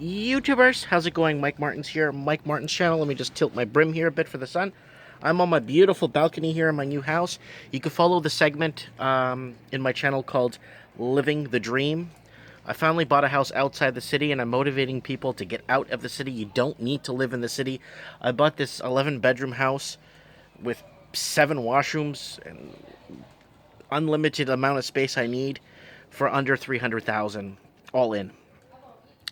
YouTubers, how's it going? Mike Martin's here, Mike Martin's channel. Let me just tilt my brim here a bit for the sun. I'm on my beautiful balcony here in my new house. You can follow the segment in my channel called Living the Dream. I finally bought a house outside the city, and I'm motivating people to get out of the city. You don't need to live in the city. I bought this 11-bedroom house with 7 washrooms and unlimited amount of space I need for under $300,000 all in.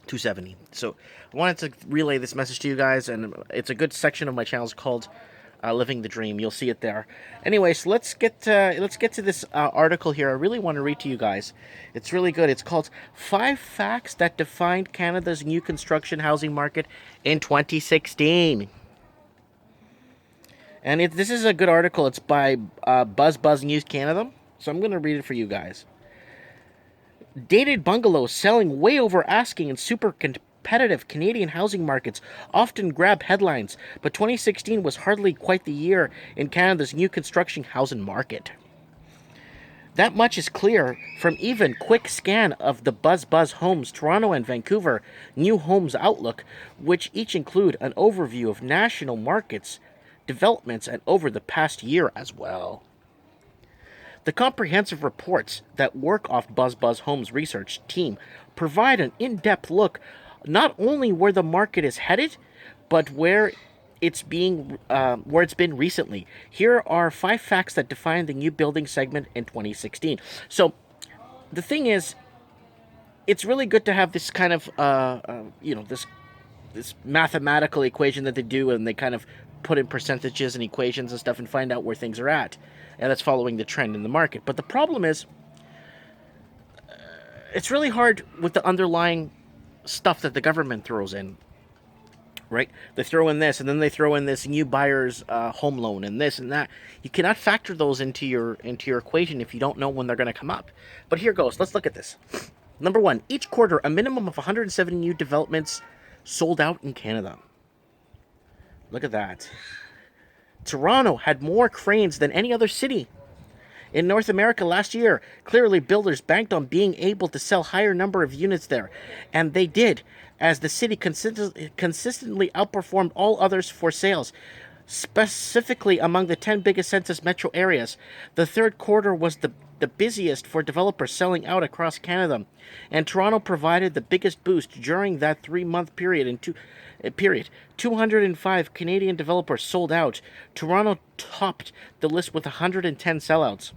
270. So I wanted to relay this message to you guys, and it's a good section of my channel. It's called Living the Dream. You'll see it there. Anyways, let's get to this article here. I really want to read to you guys. It's really good. It's called 5 Facts That Defined Canada's New Construction Housing Market in 2016. And this is a good article. It's by Buzz News Canada. So I'm going to read it for you guys. Dated bungalows selling way over asking in super competitive Canadian housing markets often grab headlines, but 2016 was hardly quite the year in Canada's new construction housing market. That much is clear from even quick scan of the Buzz Homes Toronto and Vancouver New Homes Outlook, which each include an overview of national markets, developments, and over the past year as well. The comprehensive reports that work off Buzz Homes research team provide an in-depth look not only where the market is headed, but where it's been recently. Here are 5 facts that define the new building segment in 2016. So, the thing is, it's really good to have this kind of this mathematical equation that they do, and they kind of put in percentages and equations and stuff and find out where things are at. And that's following the trend in the market. But the problem is, it's really hard with the underlying stuff that the government throws in, right? They throw in this, and then they throw in this new buyer's home loan, and this and that. You cannot factor those into your equation if you don't know when they're going to come up. But here goes. Let's look at this. Number 1, each quarter, a minimum of 170 new developments sold out in Canada. Look at that. Toronto had more cranes than any other city in North America last year. Clearly, builders banked on being able to sell higher number of units there, and they did, as the city consistently outperformed all others for sales. Specifically, among the 10 biggest census metro areas, the third quarter was the busiest for developers selling out across Canada, and Toronto provided the biggest boost during that 3-month period. 205 Canadian developers sold out. Toronto topped the list with 110 sellouts,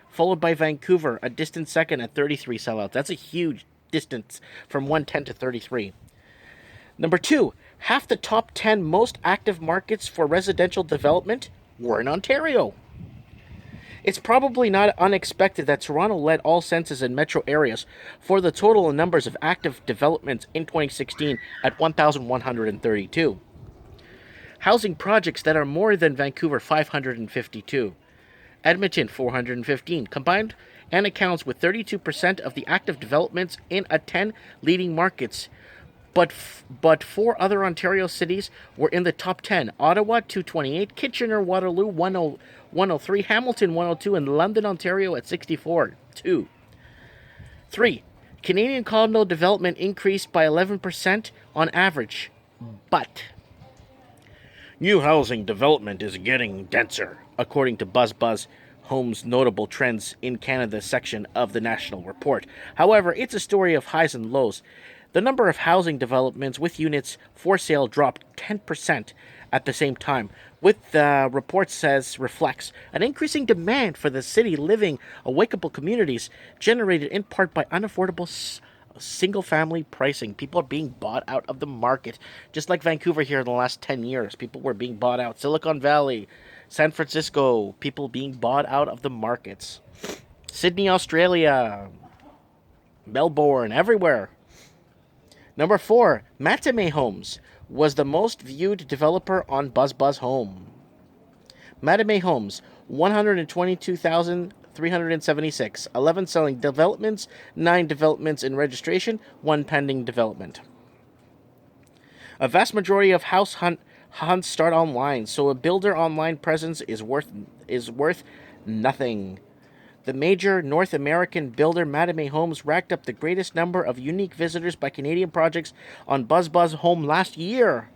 followed by Vancouver, a distant second at 33 sellouts. That's a huge distance from 110 to 33. Number 2, half the top 10 most active markets for residential development were in Ontario. It's probably not unexpected that Toronto led all census in metro areas for the total numbers of active developments in 2016 at 1,132. Housing projects that are more than Vancouver, 552. Edmonton, 415, combined and accounts with 32% of the active developments in 10 leading markets. But 4 other Ontario cities were in the top 10. Ottawa, 228, Kitchener, Waterloo, 103, Hamilton, 102, and London, Ontario at 64, 2. 3. Canadian condo development increased by 11% on average. But new housing development is getting denser, according to Buzz Homes' Notable Trends in Canada section of the national report. However, it's a story of highs and lows. The number of housing developments with units for sale dropped 10% at the same time, with the report reflects an increasing demand for the city living awakeable communities generated in part by unaffordable single-family pricing. People are being bought out of the market, just like Vancouver here in the last 10 years. People were being bought out. Silicon Valley, San Francisco, people being bought out of the markets. Sydney, Australia, Melbourne, everywhere. Number 4, Mattamy Homes was the most viewed developer on Buzz Home. Mattamy Homes, 122,376, 11 selling developments, 9 developments in registration, 1 pending development. A vast majority of house hunts start online, so a builder online presence is worth nothing. The major North American builder Mattamy Homes racked up the greatest number of unique visitors by Canadian projects on BuzzBuzz Home last year.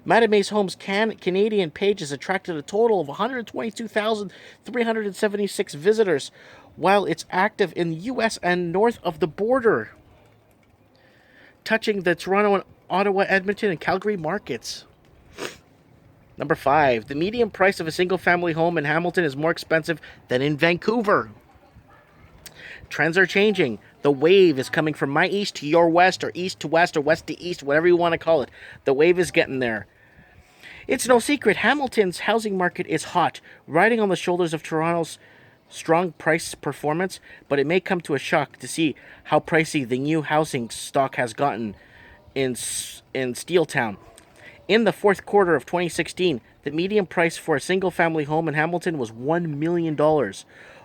Mattamy Homes' Canadian pages attracted a total of 122,376 visitors, while it's active in the U.S. and north of the border, touching the Toronto and Ottawa, Edmonton, and Calgary markets. Number 5. The median price of a single-family home in Hamilton is more expensive than in Vancouver. Trends are changing. The wave is coming from my east to your west, or east to west, or west to east, whatever you want to call it. The wave is getting there. It's no secret Hamilton's housing market is hot, riding on the shoulders of Toronto's strong price performance, but it may come to a shock to see how pricey the new housing stock has gotten in Steeltown. In the fourth quarter of 2016, the median price for a single-family home in Hamilton was $1 million.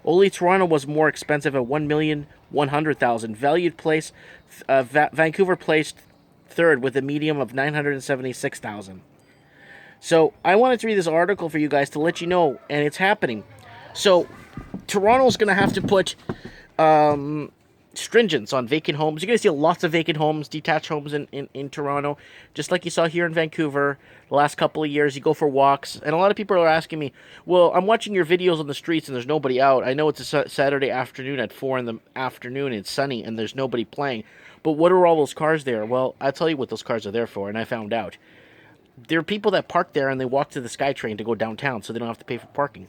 Only Toronto was more expensive at $1,100,000. Vancouver placed third with a median of $976,000. So I wanted to read this article for you guys to let you know, and it's happening. So Toronto's going to have to put stringence on vacant homes. You're going to see lots of vacant homes, detached homes in Toronto, just like you saw here in Vancouver the last couple of years. You go for walks, and a lot of people are asking me, well, I'm watching your videos on the streets and there's nobody out. I know it's a Saturday afternoon at 4 in the afternoon, it's sunny, and there's nobody playing. But what are all those cars there? Well, I'll tell you what those cars are there for, and I found out. There are people that park there and they walk to the SkyTrain to go downtown so they don't have to pay for parking.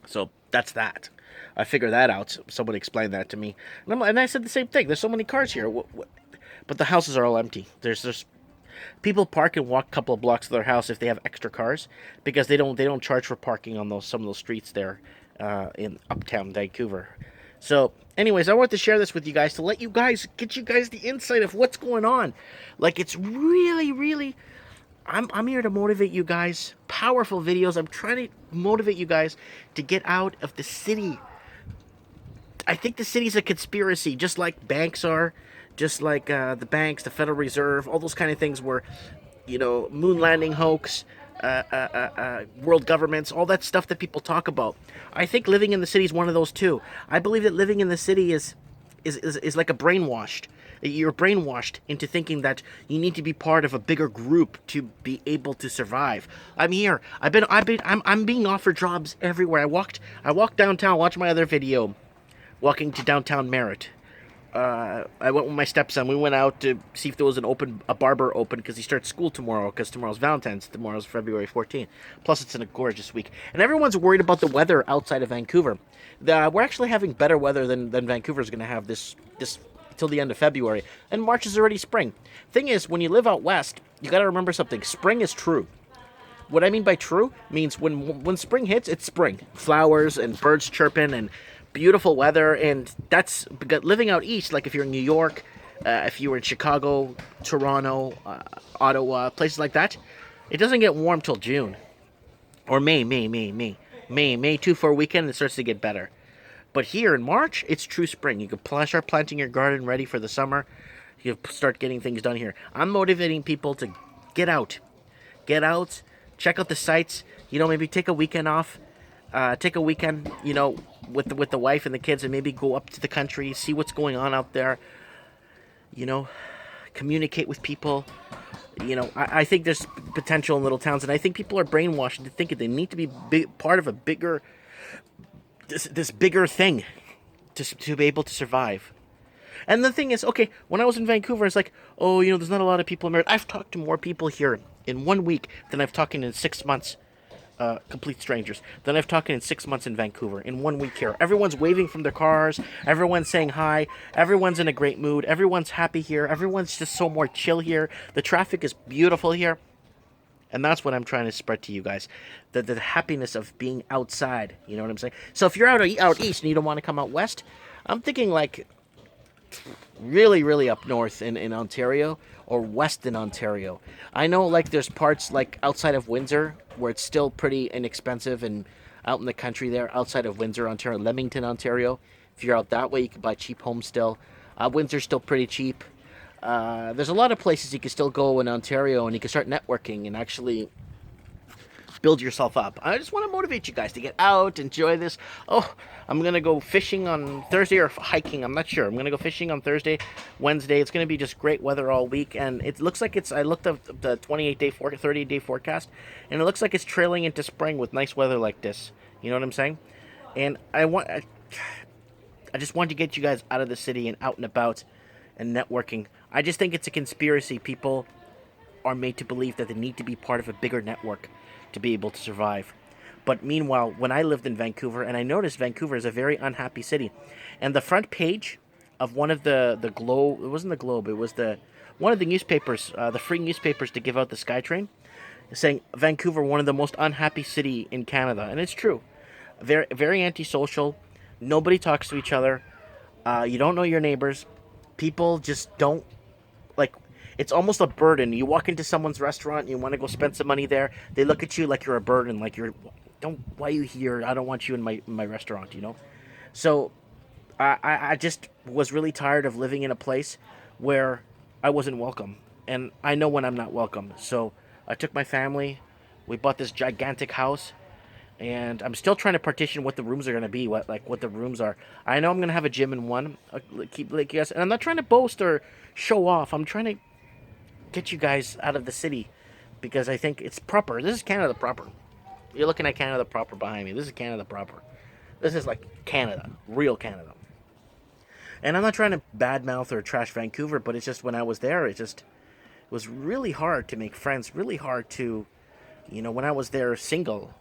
So that's that. I figured that out. Someone explained that to me. And I said the same thing. There's so many cars here. But the houses are all empty. There's people park and walk a couple of blocks to their house if they have extra cars, because they don't charge for parking on some of those streets there in uptown Vancouver. So anyways, I want to share this with you guys to get you guys the insight of what's going on. Like, it's really... I'm here to motivate you guys. Powerful videos. I'm trying to motivate you guys to get out of the city. I think the city's a conspiracy, just like banks are, just like the banks, the Federal Reserve, all those kind of things where, moon landing hoax, world governments, all that stuff that people talk about. I think living in the city is one of those too. I believe that living in the city is like a brainwashed. You're brainwashed into thinking that you need to be part of a bigger group to be able to survive. I'm here. I'm being offered jobs everywhere. I walked downtown. Watch my other video, walking to downtown Merritt. I went with my stepson. We went out to see if there was a barber open, because he starts school tomorrow, because tomorrow's Valentine's. Tomorrow's February 14th. Plus, it's in a gorgeous week. And everyone's worried about the weather outside of Vancouver. We're actually having better weather than Vancouver's going to have this till the end of February, and March is already spring. Thing is, when you live out west, you got to remember something. Spring is true. What I mean by true means when spring hits, it's spring. Flowers and birds chirping and beautiful weather, and that's because living out east, like if you're in New York, if you were in Chicago, Toronto, Ottawa, places like that, it doesn't get warm till June or May, 2-4 weekend, it starts to get better. But here in March, it's true spring. You can start planting your garden ready for the summer. You can start getting things done here. I'm motivating people to get out. Get out, check out the sites. Maybe take a weekend off. Take a weekend, with the wife and the kids, and maybe go up to the country, see what's going on out there. Communicate with people. I think there's potential in little towns, and I think people are brainwashed into thinking they need to be part of a bigger... This bigger thing to be able to survive. And the thing is, okay, when I was in Vancouver, it's like, there's not a lot of people in Merritt. I've talked to more people here in 1 week than I've talked in 6 months, complete strangers, than I've talked in 6 months in Vancouver, in 1 week here. Everyone's waving from their cars, everyone's saying hi, everyone's in a great mood, everyone's happy here, everyone's just so more chill here, the traffic is beautiful here. And that's what I'm trying to spread to you guys. The happiness of being outside. You know what I'm saying? So if you're out east and you don't want to come out west, I'm thinking like really, really up north in Ontario or west in Ontario. I know like there's parts like outside of Windsor where it's still pretty inexpensive, and out in the country there, outside of Windsor, Ontario, Leamington, Ontario. If you're out that way, you can buy cheap homes still. Windsor's still pretty cheap. There's a lot of places you can still go in Ontario, and you can start networking and actually build yourself up. I just want to motivate you guys to get out, enjoy this. Oh, I'm gonna go fishing on Thursday or hiking. I'm not sure. I'm gonna go fishing on Thursday, Wednesday. It's gonna be just great weather all week, and it looks like it's. I looked up the 28-day, 30-day forecast, and it looks like it's trailing into spring with nice weather like this. You know what I'm saying? And I just want to get you guys out of the city and out and about and networking. I just think it's a conspiracy. People are made to believe that they need to be part of a bigger network to be able to survive. But meanwhile, when I lived in Vancouver, and I noticed Vancouver is a very unhappy city, and the front page of one of the Globe, it wasn't the Globe, it was one of the newspapers, the free newspapers to give out the SkyTrain, saying Vancouver, one of the most unhappy city in Canada, and it's true. Very very antisocial. Nobody talks to each other. You don't know your neighbors. People just don't like. It's almost a burden. You walk into someone's restaurant and you want to go spend some money there. They look at you like you're a burden, like you're, don't, why are you here? I don't want you in my restaurant, you know? So I just was really tired of living in a place where I wasn't welcome. And I know when I'm not welcome. So I took my family. We bought this gigantic house. And I'm still trying to partition what the rooms are gonna be, what the rooms are. I know I'm gonna have a gym in one. Keep like yes, and I'm not trying to boast or show off. I'm trying to get you guys out of the city because I think it's proper. This is Canada proper. You're looking at Canada proper behind me. This is Canada proper. This is like Canada, real Canada. And I'm not trying to badmouth or trash Vancouver, but it's just when I was there, it was really hard to make friends. Really hard to, when I was there single,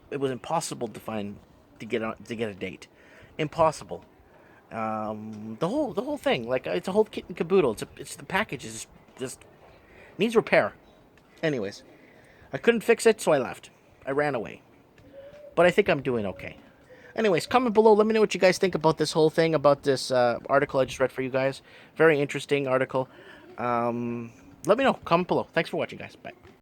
it was impossible to get a date. Impossible. The whole thing, like it's a whole kit and caboodle. It's the package is just needs repair. Anyways, I couldn't fix it, so I left. I ran away. But I think I'm doing okay. Anyways, comment below. Let me know what you guys think about this whole thing, about this article I just read for you guys. Very interesting article. Let me know. Comment below. Thanks for watching, guys. Bye.